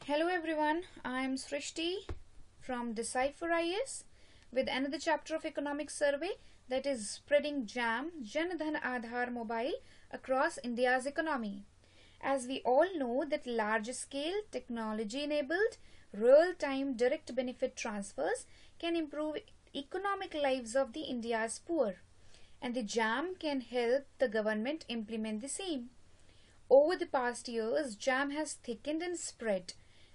Hello everyone, I am Srishti from Decipher IS with another chapter of economic survey that is spreading Jamb Jan Dhan Aadhaar Mobile across India's economy. As we all know that large scale technology enabled real time direct benefit transfers can improve economic lives of the India's poor, and the Jamb can help the government implement the same. Over the past years, Jamb has thickened and spread.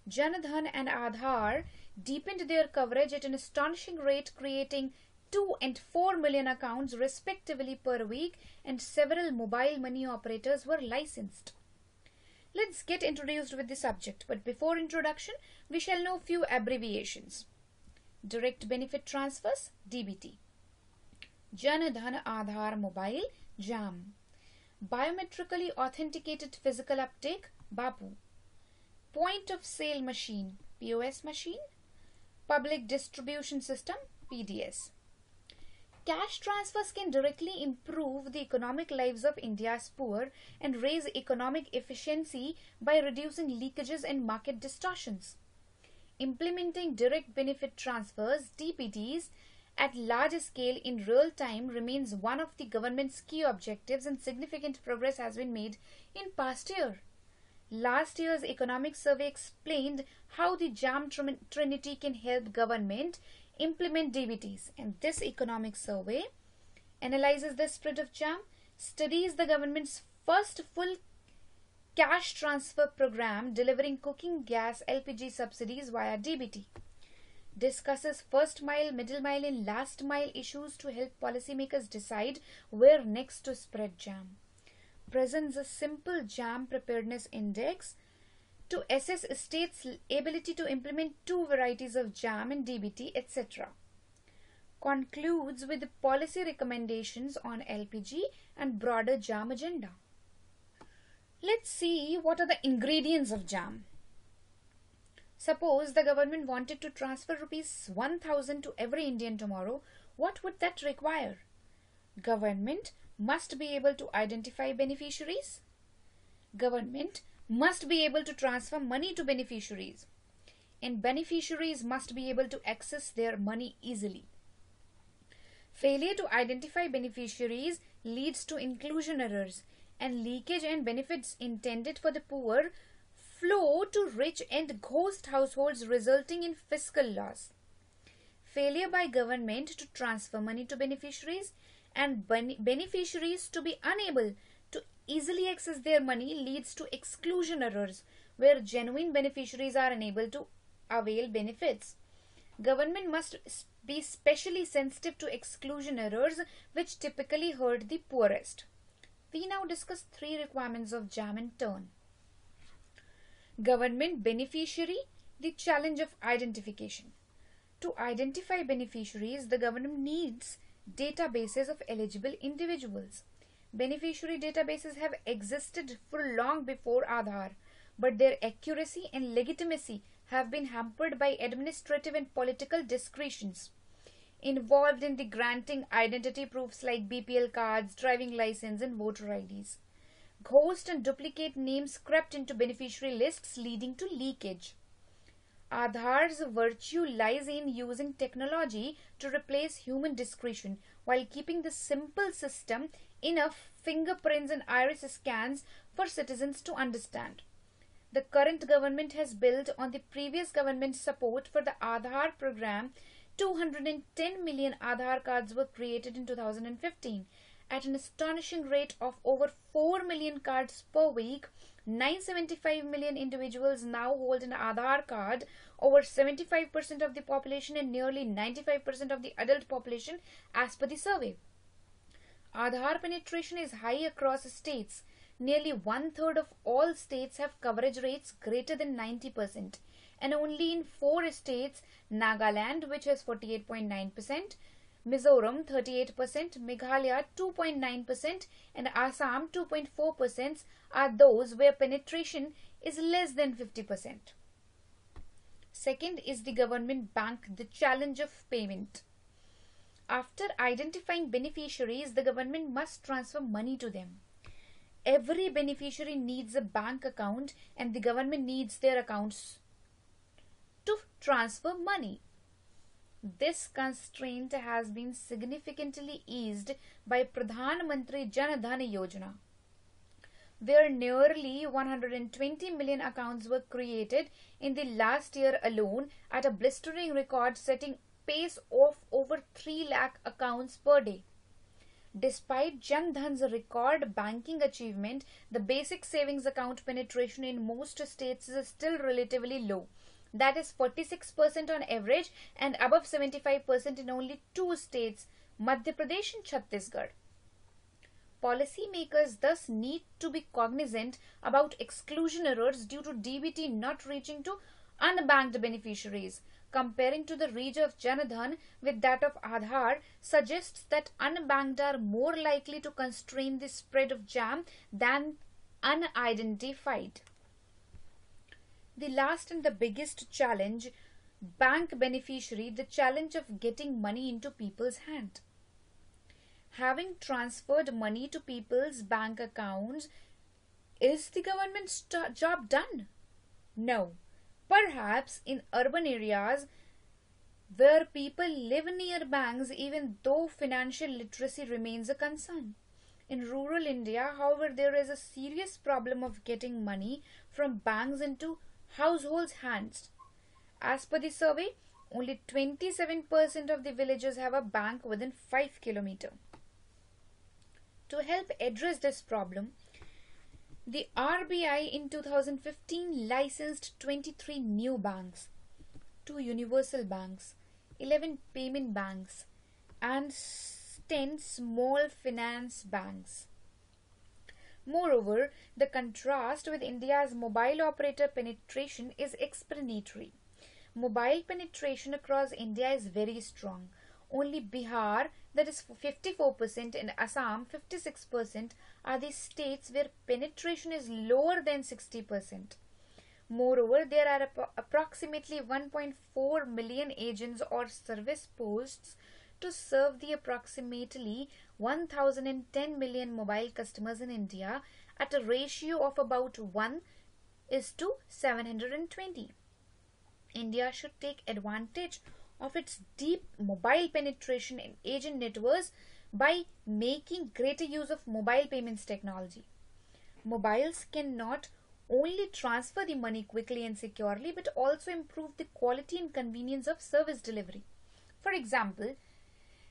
Jan Dhan and Aadhaar deepened their coverage at an astonishing rate, creating 2 and 4 million accounts respectively per week, and several mobile money operators were licensed. Let's get introduced with the subject, but before introduction, we shall know few abbreviations. Direct Benefit Transfers, DBT. Jan Dhan Aadhaar Mobile, Jamb. Biometrically Authenticated Physical Uptake, BAPU. Point of Sale Machine, POS machine. Public Distribution System, PDS. Cash transfers can directly improve the economic lives of India's poor and raise economic efficiency by reducing leakages and market distortions. Implementing direct benefit transfers, DBTs, at large scale in real time remains one of the government's key objectives, and significant progress has been made in past year. Last year's economic survey explained how the Jamb Trinity can help government implement DBTs, and this economic survey analyzes the spread of Jamb, studies the government's first full cash transfer program delivering cooking gas Lpg subsidies via DBT, discusses first mile, middle mile and last mile issues to help policymakers decide where next to spread Jamb, presents a simple Jamb Preparedness Index to assess a state's ability to implement two varieties of Jamb and DBT, etc. Concludes with the policy recommendations on LPG and broader Jamb agenda. Let's see what are the ingredients of Jamb. Suppose the government wanted to transfer rupees 1000 to every Indian tomorrow. What would that require? Government must be able to identify beneficiaries. Government must be able to transfer money to beneficiaries. And beneficiaries must be able to access their money easily. Failure to identify beneficiaries leads to inclusion errors, and leakage and benefits intended for the poor flow to rich and ghost households, resulting in fiscal loss. Failure by government to transfer money to beneficiaries and beneficiaries to be unable to easily access their money leads to exclusion errors, where genuine beneficiaries are unable to avail benefits. Government must be specially sensitive to exclusion errors, which typically hurt the poorest. We now discuss three requirements of Jamb in turn. Government beneficiary, the challenge of identification. To identify beneficiaries, the government needs databases of eligible individuals. Beneficiary databases have existed for long before Aadhaar, but their accuracy and legitimacy have been hampered by administrative and political discretions involved in the granting identity proofs like BPL cards, driving license and voter IDs. Ghost and duplicate names crept into beneficiary lists, leading to leakage. Aadhaar's virtue lies in using technology to replace human discretion while keeping the simple system enough fingerprints and iris scans for citizens to understand. The current government has built on the previous government's support for the Aadhaar program. 210 million Aadhaar cards were created in 2015. At an astonishing rate of over 4 million cards per week, 975 million individuals now hold an Aadhaar card, over 75% of the population and nearly 95% of the adult population as per the survey. Aadhaar penetration is high across states. Nearly one-third of all states have coverage rates greater than 90%, and only in 4 states, Nagaland, which has 48.9%, Mizoram 38%, Meghalaya 2.9% and Assam 2.4% are those where penetration is less than 50%. Second is the government bank, the challenge of payment. After identifying beneficiaries, the government must transfer money to them. Every beneficiary needs a bank account and the government needs their accounts transfer money. This constraint has been significantly eased by Pradhan Mantri Jan Dhan Yojana, where nearly 120 million accounts were created in the last year alone at a blistering record-setting pace of over 3 lakh accounts per day. Despite Jan Dhan's record banking achievement, the basic savings account penetration in most states is still relatively low. That is 46% on average and above 75% in only 2 states, Madhya Pradesh and Chhattisgarh. Policymakers thus need to be cognizant about exclusion errors due to DBT not reaching to unbanked beneficiaries. Comparing to the reach of Jan Dhan with that of Aadhaar suggests that unbanked are more likely to constrain the spread of Jamb than unidentified. The last and the biggest challenge, bank beneficiary, the challenge of getting money into people's hand. Having transferred money to people's bank accounts, is the government's job done? No. Perhaps in urban areas where people live near banks, even though financial literacy remains a concern. In rural India, however, there is a serious problem of getting money from banks into households' hands. As per the survey, only 27% of the villages have a bank within 5 kilometers. To help address this problem, the RBI in 2015 licensed 23 new banks, 2 universal banks, 11 payment banks, and 10 small finance banks. Moreover, the contrast with India's mobile operator penetration is explanatory. Mobile penetration across India is very strong. Only Bihar, that is 54%, and Assam, 56%, are the states where penetration is lower than 60%. Moreover, there are approximately 1.4 million agents or service posts to serve the approximately 1010 million mobile customers in India at a ratio of about 1:720. India should take advantage of its deep mobile penetration in agent networks by making greater use of mobile payments technology. Mobiles can not only transfer the money quickly and securely but also improve the quality and convenience of service delivery. For example,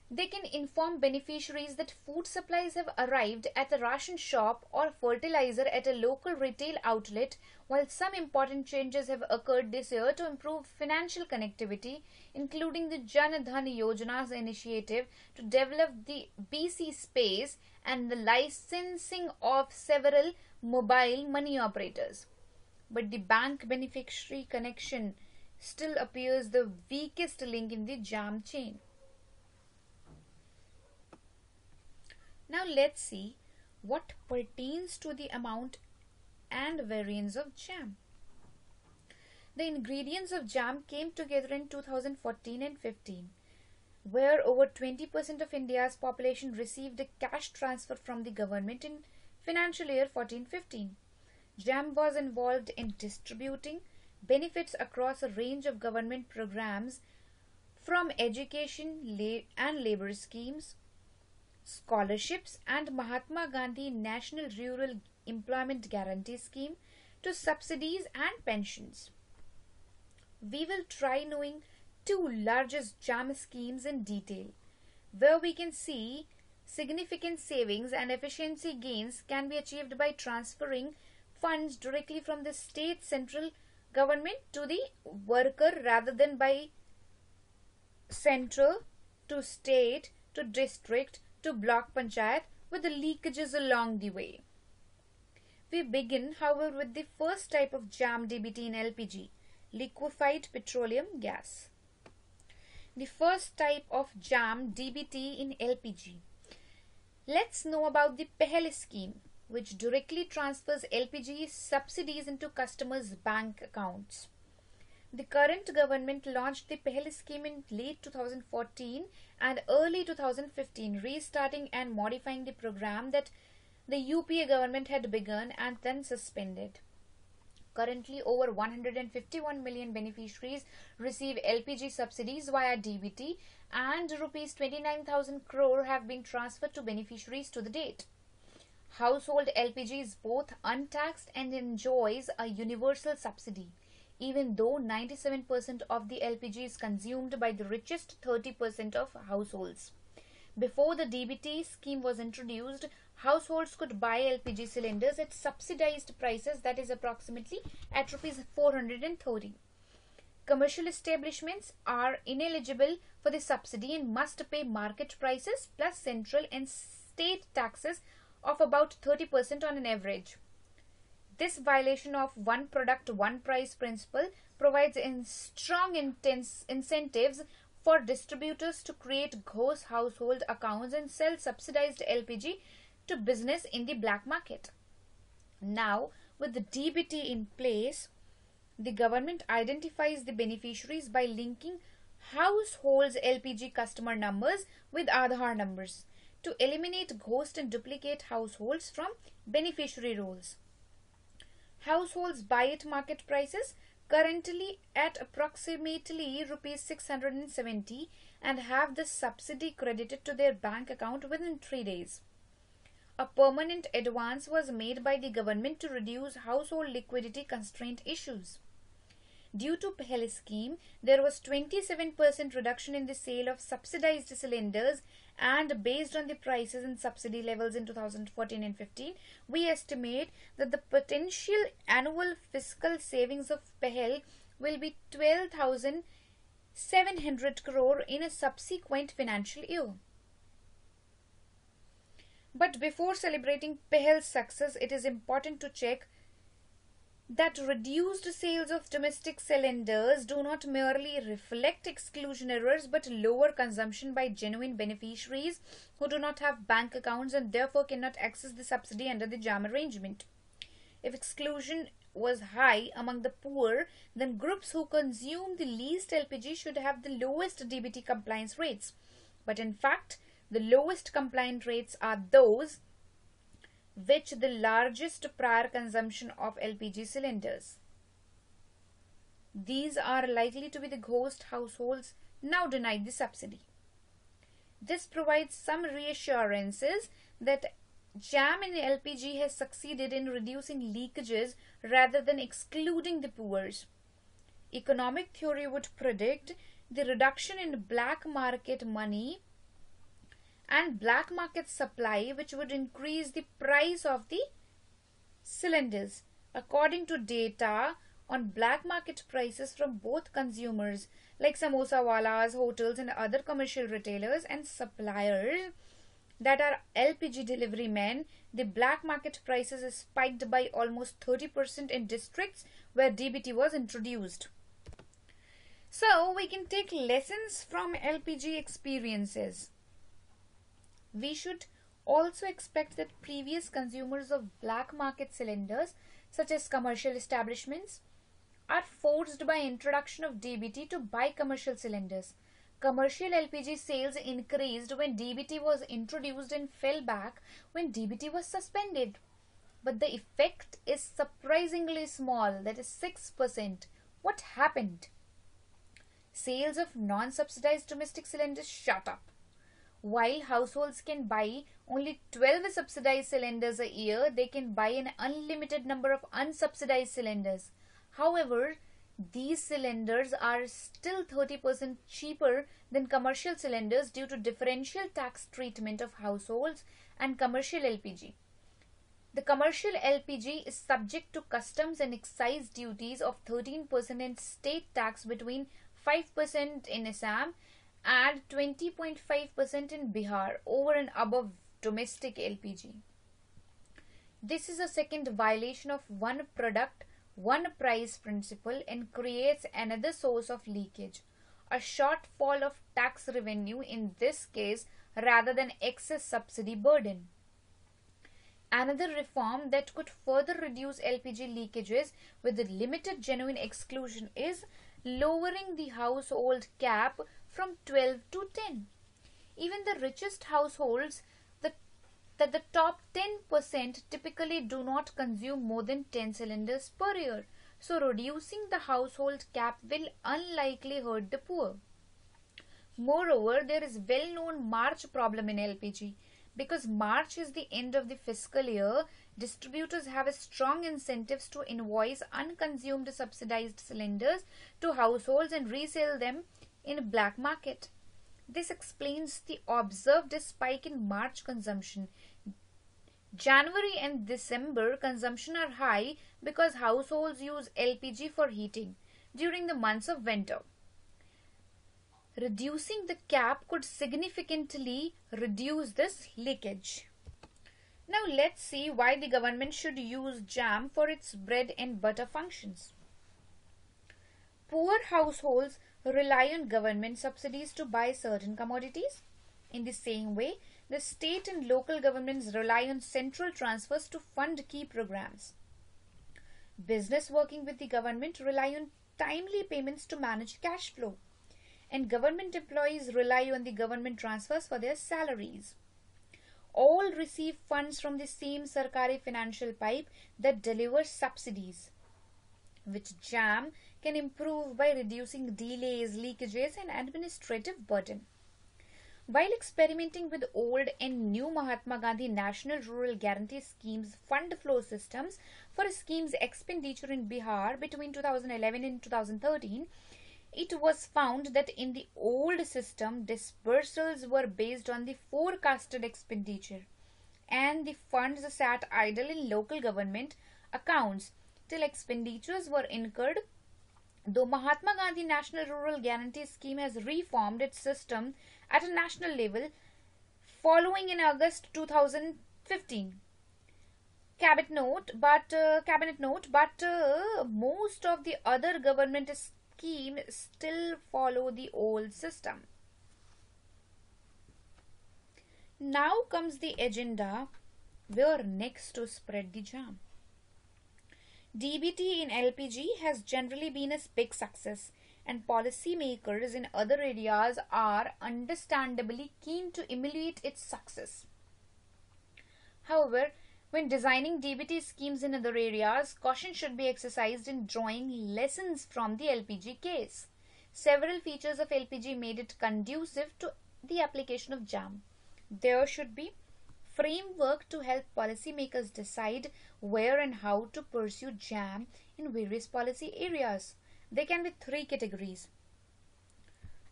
they can inform beneficiaries that food supplies have arrived at a ration shop or fertilizer at a local retail outlet, while some important changes have occurred this year to improve financial connectivity, including the Jan Dhan Yojana's initiative to develop the BC space and the licensing of several mobile money operators. But the bank beneficiary connection still appears the weakest link in the Jamb chain. Now let's see what pertains to the amount and variance of Jamb. The ingredients of Jamb came together in 2014 and 15, where over 20% of India's population received a cash transfer from the government in financial year 14-15. Jamb was involved in distributing benefits across a range of government programs from education and labor schemes, scholarships and Mahatma Gandhi National Rural Employment Guarantee Scheme to subsidies and pensions. We will try knowing 2 largest Jamb schemes in detail, where we can see significant savings and efficiency gains can be achieved by transferring funds directly from the state central government to the worker rather than by central to state to district to block panchayat with the leakages along the way. We begin, however, with the first type of Jamb DBT in LPG, liquefied petroleum gas. The first type of Jamb DBT in LPG. Let's know about the Paheli Scheme, which directly transfers LPG subsidies into customers' bank accounts. The current government launched the Paheli Scheme in late 2014 and early 2015, restarting and modifying the program that the UPA government had begun and then suspended. Currently, over 151 million beneficiaries receive LPG subsidies via DBT, and rupees 29,000 crore have been transferred to beneficiaries to the date. Household LPG is both untaxed and enjoys a universal subsidy, even though 97% of the LPG is consumed by the richest 30% of households. Before the DBT scheme was introduced, households could buy LPG cylinders at subsidized prices, that is approximately at rupees 430. Commercial establishments are ineligible for the subsidy and must pay market prices plus central and state taxes of about 30% on an average. This violation of one product, one price principle provides strong incentives for distributors to create ghost household accounts and sell subsidized LPG to business in the black market. Now, with the DBT in place, the government identifies the beneficiaries by linking households' LPG customer numbers with Aadhaar numbers to eliminate ghost and duplicate households from beneficiary rolls. Households buy at market prices, currently at approximately rupees 670, and have the subsidy credited to their bank account within 3 days. A permanent advance was made by the government to reduce household liquidity constraint issues. Due to Paheli Scheme, there was 27% reduction in the sale of subsidized cylinders, and based on the prices and subsidy levels in 2014 and 15, we estimate that the potential annual fiscal savings of Pahel will be 12,700 crore in a subsequent financial year. But before celebrating Pahel's success, it is important to check that reduced sales of domestic cylinders do not merely reflect exclusion errors but lower consumption by genuine beneficiaries who do not have bank accounts and therefore cannot access the subsidy under the Jamb arrangement. If exclusion was high among the poor, then groups who consume the least LPG should have the lowest DBT compliance rates. But in fact, the lowest compliant rates are those which the largest prior consumption of LPG cylinders. These are likely to be the ghost households now denied the subsidy. This provides some reassurances that Jamb in LPG has succeeded in reducing leakages rather than excluding the poor. Economic theory would predict the reduction in black market money and black market supply, which would increase the price of the cylinders. According to data on black market prices from both consumers like samosa walas, hotels and other commercial retailers and suppliers that are LPG delivery men, the black market prices is spiked by almost 30% in districts where DBT was introduced. So we can take lessons from LPG experiences. We should also expect that previous consumers of black market cylinders, such as commercial establishments, are forced by introduction of DBT to buy commercial cylinders. Commercial LPG sales increased when DBT was introduced and fell back when DBT was suspended. But the effect is surprisingly small, that is 6%. What happened? Sales of non-subsidized domestic cylinders shot up. While households can buy only 12 subsidized cylinders a year, they can buy an unlimited number of unsubsidized cylinders. However, these cylinders are still 30% cheaper than commercial cylinders due to differential tax treatment of households and commercial LPG. The commercial LPG is subject to customs and excise duties of 13% and state tax between 5% in Assam and 20.5% in Bihar over and above domestic LPG. This is a second violation of one product, one price principle and creates another source of leakage, a shortfall of tax revenue in this case rather than excess subsidy burden. Another reform that could further reduce LPG leakages with a limited genuine exclusion is lowering the household cap from 12 to 10. Even the richest households, that the top 10% typically do not consume more than 10 cylinders per year. So reducing the household cap will unlikely hurt the poor. Moreover, there is well-known March problem in LPG. Because March is the end of the fiscal year, distributors have a strong incentives to invoice unconsumed subsidized cylinders to households and resell them in black market. This explains the observed spike in March consumption. January and December consumption are high because households use LPG for heating during the months of winter. Reducing the cap could significantly reduce this leakage. Now let's see why the government should use Jamb for its bread and butter functions. Poor households rely on government subsidies to buy certain commodities. In the same way, the state and local governments rely on central transfers to fund key programs. Business working with the government rely on timely payments to manage cash flow. And government employees rely on the government transfers for their salaries. All receive funds from the same Sarkari financial pipe that delivers subsidies, which Jamb can improve by reducing delays, leakages and administrative burden. While experimenting with old and new Mahatma Gandhi National Rural Guarantee Scheme's fund flow systems for schemes expenditure in Bihar between 2011 and 2013, it was found that in the old system, disbursals were based on the forecasted expenditure and the funds sat idle in local government accounts till expenditures were incurred. Though Mahatma Gandhi National Rural Guarantee Scheme has reformed its system at a national level following in August 2015. Cabinet note, but most of the other government scheme still follow the old system. Now comes the agenda where next to spread the jam. DBT in LPG has generally been a big success and policymakers in other areas are understandably keen to emulate its success. However, when designing DBT schemes in other areas, caution should be exercised in drawing lessons from the LPG case. Several features of LPG made it conducive to the application of Jamb. There should be framework to help policymakers decide where and how to pursue Jamb in various policy areas. There can be three categories: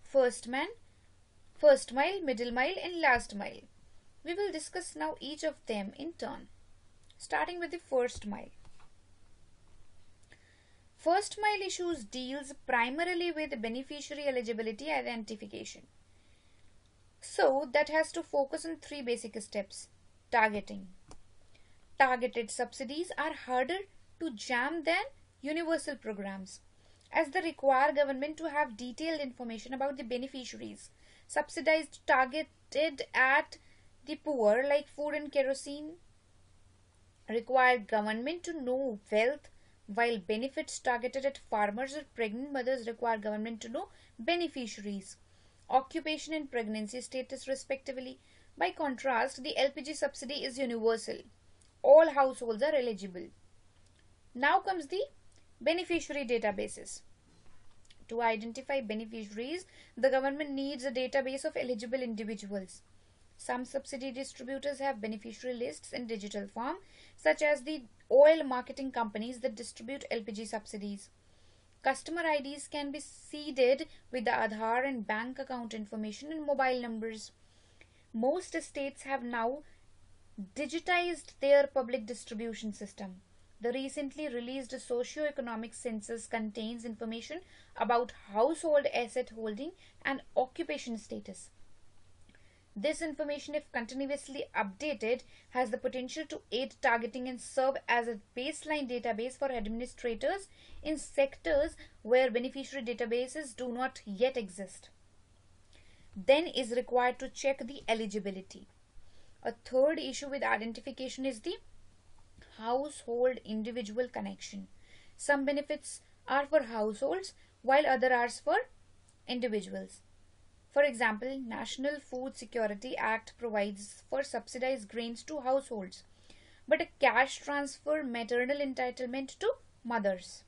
first mile, middle mile and last mile. We will discuss now each of them in turn. Starting with the first mile. First mile issues deals primarily with beneficiary eligibility identification. So that has to focus on three basic steps. Targeting. Targeted subsidies are harder to Jamb than universal programs, as they require government to have detailed information about the beneficiaries. Subsidized targeted at the poor like food and kerosene require government to know wealth, while benefits targeted at farmers or pregnant mothers require government to know beneficiaries, occupation and pregnancy status respectively. By contrast, the LPG subsidy is universal. All households are eligible. Now comes the beneficiary databases. To identify beneficiaries, the government needs a database of eligible individuals. Some subsidy distributors have beneficiary lists in digital form, such as the oil marketing companies that distribute LPG subsidies. Customer IDs can be seeded with the Aadhaar and bank account information and mobile numbers. Most states have now digitized their public distribution system. The recently released socio-economic census contains information about household asset holding and occupation status. This information, if continuously updated, has the potential to aid targeting and serve as a baseline database for administrators in sectors where beneficiary databases do not yet exist. Then is required to check the eligibility. A third issue with identification is the household individual connection. Some benefits are for households while others are for individuals. For example, National Food Security Act provides for subsidized grains to households, but a cash transfer maternal entitlement to mothers.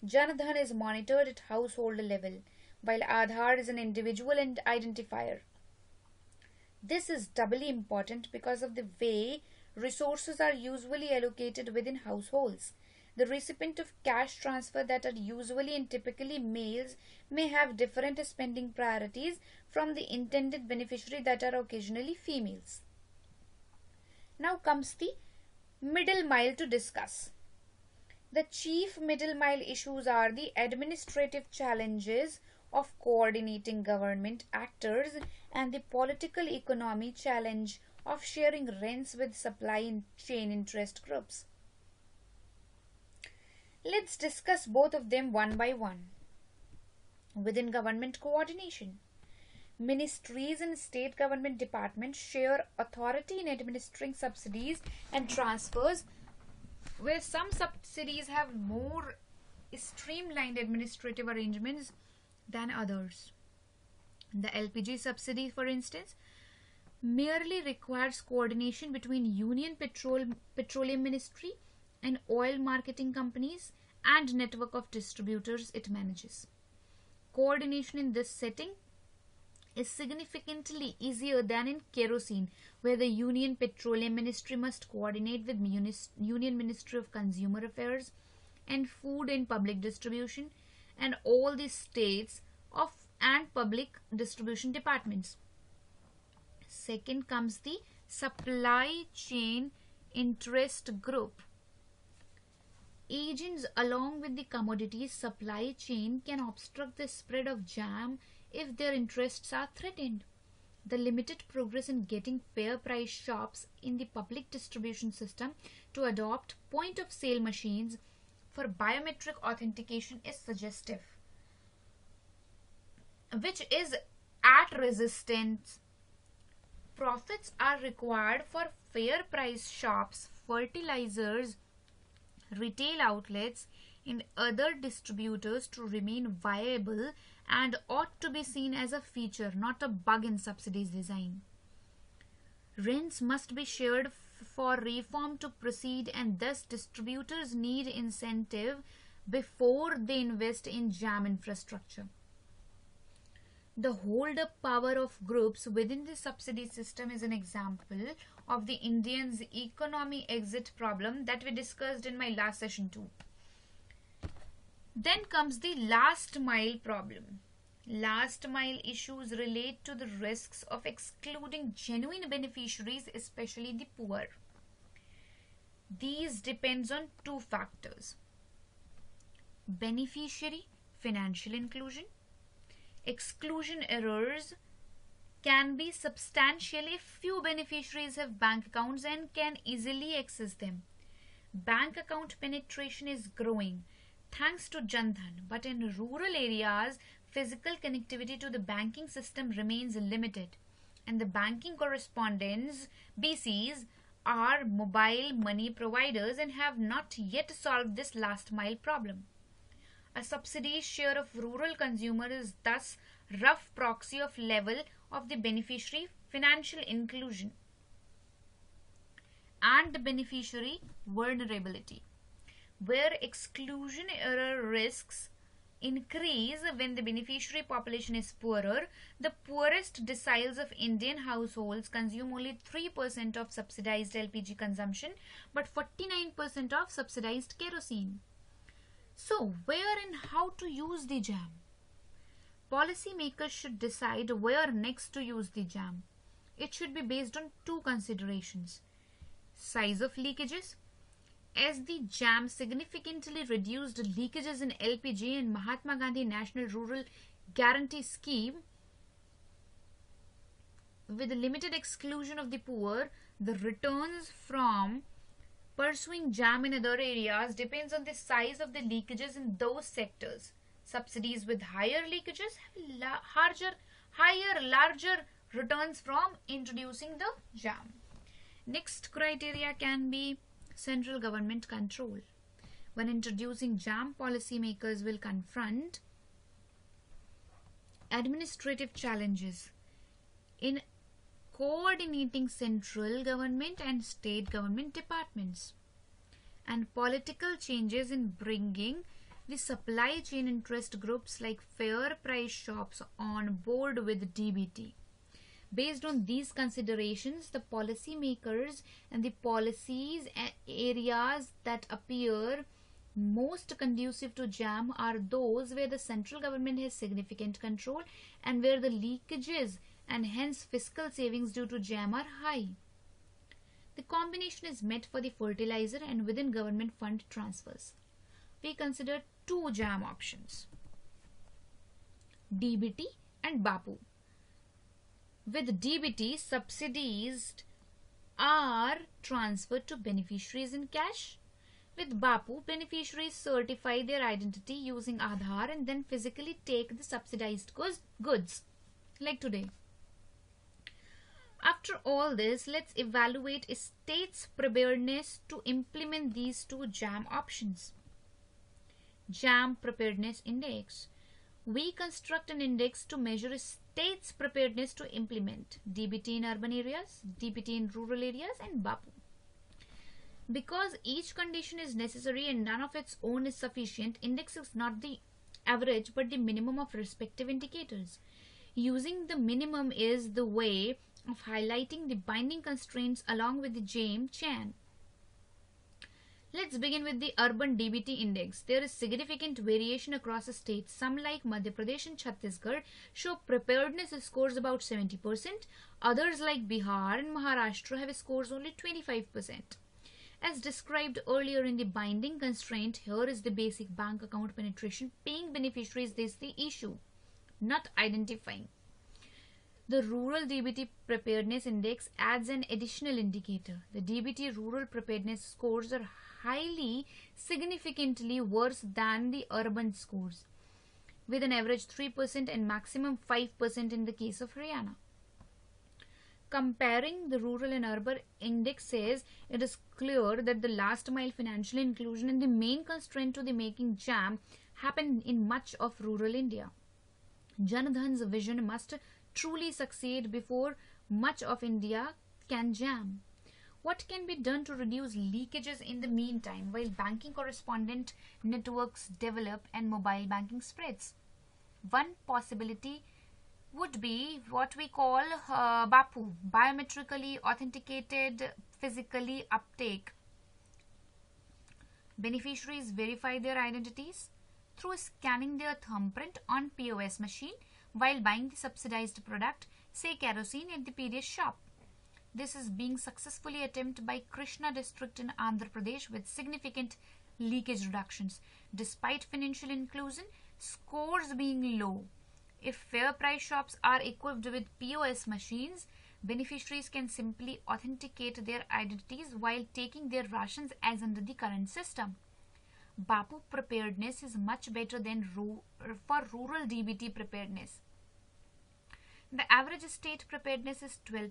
Jan Dhan is monitored at household level, while Aadhaar is an individual identifier. This is doubly important because of the way resources are usually allocated within households. The recipient of cash transfer that are usually and typically males may have different spending priorities from the intended beneficiary that are occasionally females. Now comes the middle mile to discuss. The chief middle mile issues are the administrative challenges of coordinating government actors and the political economy challenge of sharing rents with supply chain interest groups. Let's discuss both of them one by one. Within government coordination, ministries and state government departments share authority in administering subsidies and transfers, where some subsidies have more streamlined administrative arrangements than others. The Lpg subsidy, for instance, merely requires coordination between Union Petroleum Ministry and oil marketing companies and network of distributors it manages. Coordination in this setting is significantly easier than in kerosene, where the Union Petroleum Ministry must coordinate with Union Ministry of Consumer Affairs and Food and Public Distribution and all the states of and public distribution departments. Second comes the supply chain interest group. Agents along with the commodities supply chain can obstruct the spread of jam if their interests are threatened. The limited progress in getting fair price shops in the public distribution system to adopt point of sale machines for biometric authentication is suggestive, which is at resistance. Profits are required for fair price shops, fertilizers, retail outlets, and other distributors to remain viable and ought to be seen as a feature, not a bug in subsidies design. Rents must be shared for reform to proceed, and thus distributors need incentive before they invest in jam infrastructure. The hold-up power of groups within the subsidy system is an example of the Indians' economy exit problem that we discussed in my last session too. Then comes the last mile problem. Last mile issues relate to the risks of excluding genuine beneficiaries, especially the poor. These depends on two factors: beneficiary financial inclusion. Exclusion errors can be substantial if few beneficiaries have bank accounts and can easily access them. Bank account penetration is growing thanks to Jan Dhan, but in rural areas, physical connectivity to the banking system remains limited, and the banking correspondents, BCs, are mobile money providers and have not yet solved this last mile problem. A subsidy share of rural consumer is thus rough proxy of level of the beneficiary financial inclusion and beneficiary vulnerability, where exclusion error risks increase when the beneficiary population is poorer. The poorest deciles of Indian households consume only 3% of subsidized LPG consumption but 49% of subsidized kerosene. So, where and how to use the jam? Policymakers should decide where next to use the jam. It should be based on two considerations: size of leakages. As the jam significantly reduced leakages in LPG and Mahatma Gandhi National Rural Guarantee Scheme, with the limited exclusion of the poor, the returns from pursuing jam in other areas depends on the size of the leakages in those sectors. Subsidies with higher leakages have larger returns from introducing the jam. Next criteria can be central government control. When introducing jam, policymakers will confront administrative challenges in coordinating central government and state government departments, and political changes in bringing the supply chain interest groups like fair price shops on board with DBT. Based on these considerations, the policymakers and the policies areas that appear most conducive to Jamb are those where the central government has significant control and where the leakages and hence fiscal savings due to Jamb are high. The combination is met for the fertilizer and within government fund transfers. We consider two Jamb options, DBT and BAPU. With DBT, subsidies are transferred to beneficiaries in cash. With BAPU, beneficiaries certify their identity using Aadhaar and then physically take the subsidized goods, like today. After all this, let's evaluate a state's preparedness to implement these two Jamb options. Jamb Preparedness Index. We construct an index to measure a state's preparedness to implement DBT in urban areas, DBT in rural areas, and BAPU. Because each condition is necessary and none of its own is sufficient, index is not the average but the minimum of respective indicators. Using the minimum is the way of highlighting the binding constraints along with the Jamb chain. Let's begin with the urban DBT index. There is significant variation across the states. Some like Madhya Pradesh and Chhattisgarh show preparedness scores about 70%. Others like Bihar and Maharashtra have scores only 25%. As described earlier in the binding constraint, here is the basic bank account penetration. Paying beneficiaries is the issue, not identifying. The Rural DBT Preparedness Index adds an additional indicator. The DBT Rural Preparedness scores are highly significantly worse than the urban scores, with an average 3% and maximum 5% in the case of Haryana. Comparing the rural and urban indexes, it is clear that the last mile financial inclusion and the main constraint to the making Jamb happen in much of rural India. Jan Dhan's vision must truly succeed before much of India can Jamb. What can be done to reduce leakages in the meantime while banking correspondent networks develop and mobile banking spreads? One possibility would be what we call BAPU, biometrically authenticated physically uptake. Beneficiaries verify their identities through scanning their thumbprint on POS machine while buying the subsidized product, say kerosene, at the PDS shop. This is being successfully attempted by Krishna district in Andhra Pradesh with significant leakage reductions. Despite financial inclusion, scores being low. If fair price shops are equipped with POS machines, beneficiaries can simply authenticate their identities while taking their rations as under the current system. BAPU preparedness is much better than for rural DBT preparedness. The average state preparedness is 12%,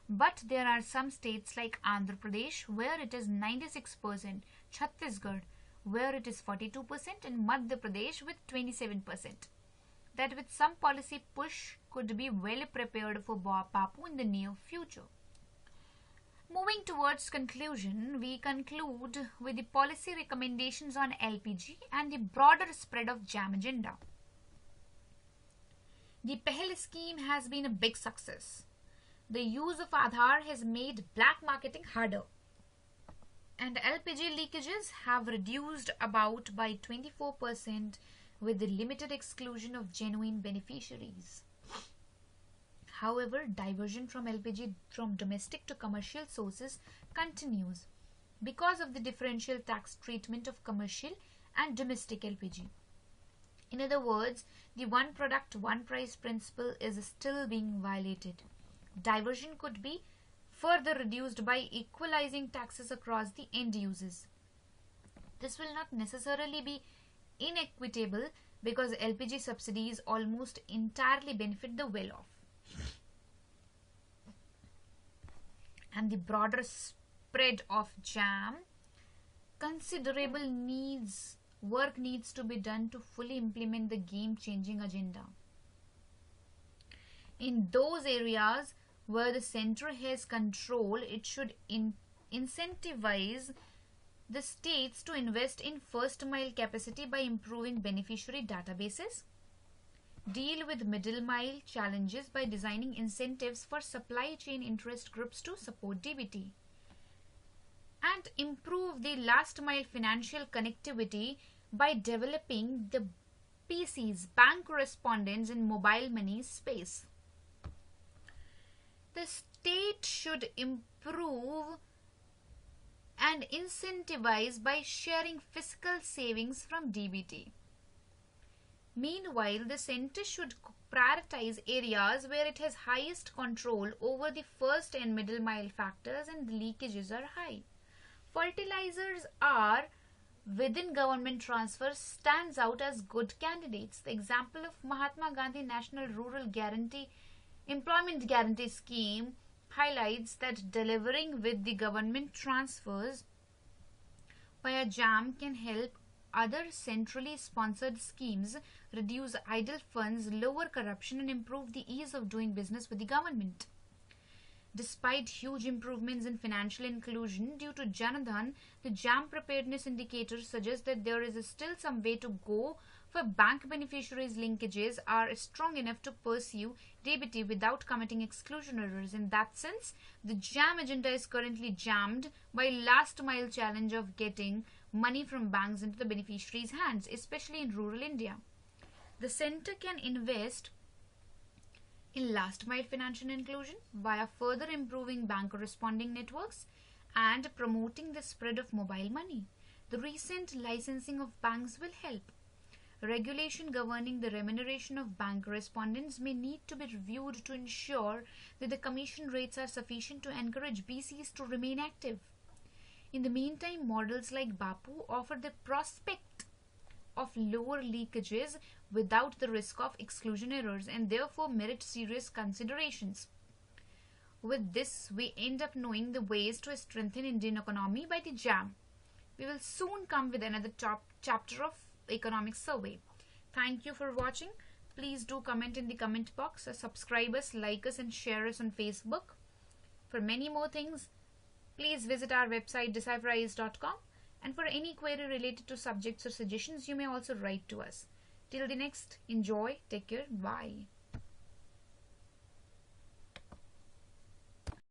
but there are some states like Andhra Pradesh where it is 96%, Chhattisgarh where it is 42%, and Madhya Pradesh with 27%. That with some policy push could be well prepared for BAPU in the near future. Moving towards conclusion, we conclude with the policy recommendations on LPG and the broader spread of Jamb agenda. The Paheli Scheme has been a big success. The use of Aadhaar has made black marketing harder, and LPG leakages have reduced about by 24% with the limited exclusion of genuine beneficiaries. However, diversion from LPG from domestic to commercial sources continues because of the differential tax treatment of commercial and domestic LPG. In other words, the one product, one price principle is still being violated. Diversion could be further reduced by equalizing taxes across the end users. This will not necessarily be inequitable because LPG subsidies almost entirely benefit the well-off. And the broader spread of Jamb, considerable work needs to be done to fully implement the game-changing agenda. In those areas where the center has control, it should incentivize the states to invest in first mile capacity by improving beneficiary databases, deal with middle mile challenges by designing incentives for supply chain interest groups to support DBT, and improve the last mile financial connectivity by developing the PCs, bank correspondence in mobile money space. The state should improve and incentivize by sharing fiscal savings from DBT. Meanwhile, the center should prioritize areas where it has highest control over the first and middle mile factors and the leakages are high. Fertilizers are within government transfers stands out as good candidates. The example of Mahatma Gandhi National Rural Employment Guarantee Scheme highlights that delivering with the government transfers via Jamb can help other centrally sponsored schemes reduce idle funds, lower corruption, and improve the ease of doing business with the government. Despite huge improvements in financial inclusion due to Jan Dhan, the Jamb preparedness indicators suggest that there is still some way to go for bank beneficiaries linkages are strong enough to pursue DBT without committing exclusion errors. In that sense, the Jamb agenda is currently jammed by last mile challenge of getting money from banks into the beneficiaries' hands, especially in rural India. The center can invest in last mile financial inclusion via further improving bank corresponding networks and promoting the spread of mobile money. The recent licensing of banks will help. Regulation governing the remuneration of bank correspondents may need to be reviewed to ensure that the commission rates are sufficient to encourage BCs to remain active. In the meantime, models like BAPU offer the prospect of lower leakages without the risk of exclusion errors and therefore merit serious considerations. With this, we end up knowing the ways to strengthen Indian economy by the Jamb. We will soon come with another chapter of economic survey. Thank you for watching. Please do comment in the comment box, subscribe us, like us, and share us on Facebook. For many more things, please visit our website decipheris.com, and for any query related to subjects or suggestions, you may also write to us. Till the next, enjoy, take care, bye.